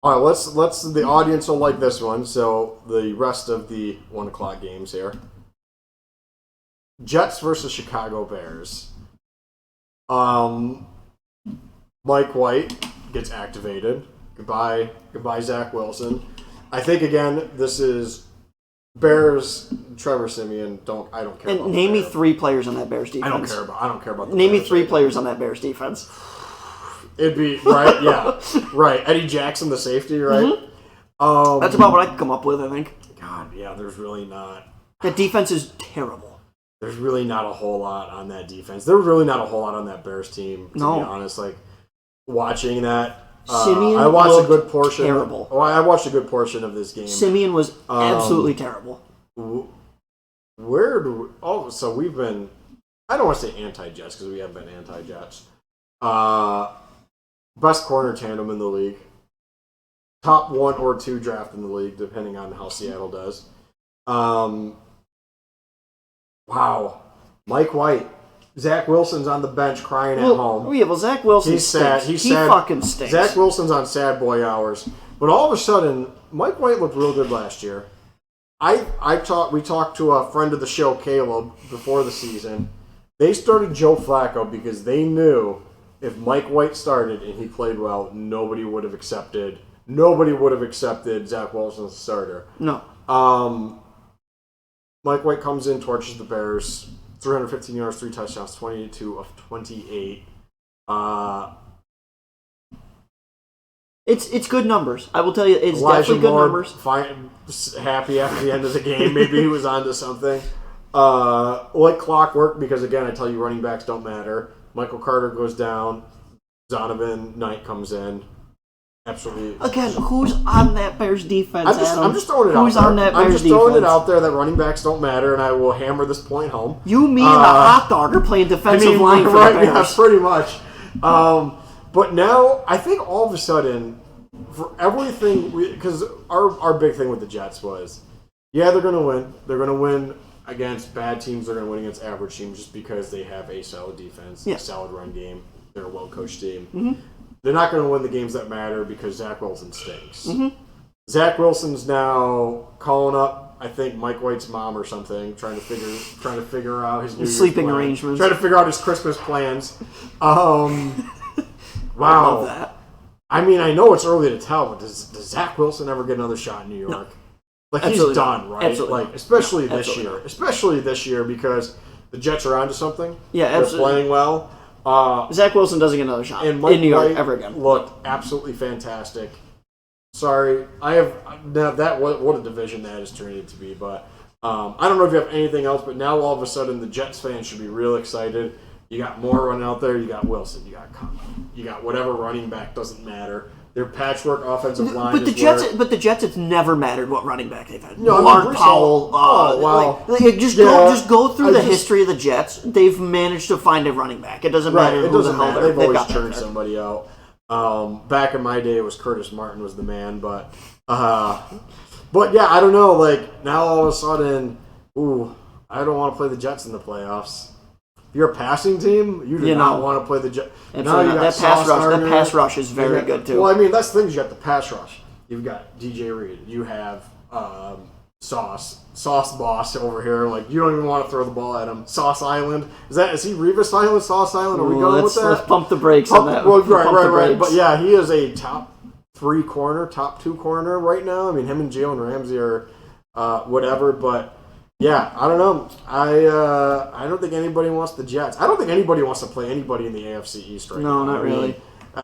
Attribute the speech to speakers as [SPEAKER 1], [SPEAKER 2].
[SPEAKER 1] All right, let's the audience will like this one. So the rest of the 1 o'clock games here: Jets versus Chicago Bears. Um, Mike White gets activated. Goodbye, Zach Wilson. I think again this is Bears. Trevor Siemian. I don't care.
[SPEAKER 2] And name me 3 players on that Bears defense.
[SPEAKER 1] I don't care about.
[SPEAKER 2] Name me 3 players on that Bears defense.
[SPEAKER 1] It'd be right, yeah, right. Eddie Jackson, the safety, right?
[SPEAKER 2] Mm-hmm. That's about what I could come up with. I think.
[SPEAKER 1] God, yeah. There's really not.
[SPEAKER 2] That defense is terrible.
[SPEAKER 1] There's really not a whole lot on that defense. There's really not a whole lot on that Bears team. To be honest, like watching that. I watched a good portion.
[SPEAKER 2] Terrible.
[SPEAKER 1] I watched a good portion of this game.
[SPEAKER 2] Siemian was absolutely terrible.
[SPEAKER 1] Where do we, so we've been? I don't want to say anti-Jets because we have been anti-Jets. Best corner tandem in the league. Top 1 or 2 draft in the league, depending on how Seattle does. Wow. Mike White. Zach Wilson's on the bench crying at home.
[SPEAKER 2] Yeah, well, Zach Wilson
[SPEAKER 1] He's sad.
[SPEAKER 2] He fucking stinks.
[SPEAKER 1] Zach Wilson's on sad boy hours. But all of a sudden, Mike White looked real good last year. We talked to a friend of the show, Caleb, before the season. They started Joe Flacco because they knew if Mike White started and he played well, nobody would have accepted Zach Wilson as a starter.
[SPEAKER 2] No.
[SPEAKER 1] Mike White comes in, torches the Bears, 315 yards, 3 touchdowns, 22 of 28.
[SPEAKER 2] It's good numbers. I will tell you, it's
[SPEAKER 1] Elijah
[SPEAKER 2] definitely good
[SPEAKER 1] Moore,
[SPEAKER 2] numbers.
[SPEAKER 1] Happy after the end of the game. Maybe he was onto something. Like clockwork, because again, I tell you, running backs don't matter. Michael Carter goes down. Zonovan Knight comes in. Absolutely.
[SPEAKER 2] Again, who's on that Bears defense?
[SPEAKER 1] I'm just throwing it out there.
[SPEAKER 2] Who's on that Bears defense?
[SPEAKER 1] I'm just throwing it out there that running backs don't matter, and I will hammer this point home.
[SPEAKER 2] You, me, and the hot dog are playing defensive line for the Bears.
[SPEAKER 1] Yeah, pretty much. But now, I think all of a sudden, for everything, because our big thing with the Jets was, yeah, they're going to win. They're going to win against bad teams. They're going to win against average teams just because they have a solid defense, a solid run game. They're a well-coached team. Mm-hmm. They're not going to win the games that matter because Zach Wilson stinks. Mm-hmm. Zach Wilson's now calling up, I think, Mike White's mom or something, trying to figure out his New Year's
[SPEAKER 2] sleeping
[SPEAKER 1] plan,
[SPEAKER 2] arrangements,
[SPEAKER 1] trying to figure out his Christmas plans. Wow.
[SPEAKER 2] I love that.
[SPEAKER 1] I mean, I know it's early to tell, but does Zach Wilson ever get another shot in New York?
[SPEAKER 2] No.
[SPEAKER 1] Like,
[SPEAKER 2] Absolutely
[SPEAKER 1] he's done, right?
[SPEAKER 2] Absolutely
[SPEAKER 1] Like, especially
[SPEAKER 2] no.
[SPEAKER 1] this
[SPEAKER 2] Absolutely
[SPEAKER 1] year. Especially this year because the Jets are onto something.
[SPEAKER 2] Yeah, absolutely.
[SPEAKER 1] They're playing well.
[SPEAKER 2] Zach Wilson doesn't get another shot
[SPEAKER 1] and Mike
[SPEAKER 2] in New York
[SPEAKER 1] White
[SPEAKER 2] ever again.
[SPEAKER 1] Looked absolutely fantastic. Sorry, I have that. What a division that has turned into be. But I don't know if you have anything else. But now all of a sudden, the Jets fans should be real excited. You got Moore running out there. You got Wilson. You got Conley. You got whatever running back, doesn't matter. Their patchwork offensive line.
[SPEAKER 2] But the Jets, it's never mattered what running back they've had.
[SPEAKER 1] No,
[SPEAKER 2] Mark Powell.
[SPEAKER 1] Wow.
[SPEAKER 2] Just go through the history of the Jets. They've managed to find a running back. It doesn't matter who the hell
[SPEAKER 1] they've always
[SPEAKER 2] got
[SPEAKER 1] churned somebody out. Back in my day, it was Curtis Martin was the man, but yeah, I don't know. Like now, all of a sudden, I don't want to play the Jets in the playoffs. If you're a passing team, you do not want to play the Jets. Now you got
[SPEAKER 2] that pass rush is very good too.
[SPEAKER 1] Well, I mean that's the thing. You got the pass rush. You've got DJ Reed. You have Sauce Boss over here. Like you don't even want to throw the ball at him. Sauce Island. Is he Revis Island? Sauce Island? Are we going with that?
[SPEAKER 2] Let's pump the brakes on that.
[SPEAKER 1] Well, right. But yeah, he is a top 2 corner right now. I mean, him and Jalen Ramsey are whatever, but. Yeah, I don't know. I don't think anybody wants the Jets. I don't think anybody wants to play anybody in the AFC East right now.
[SPEAKER 2] No, not really.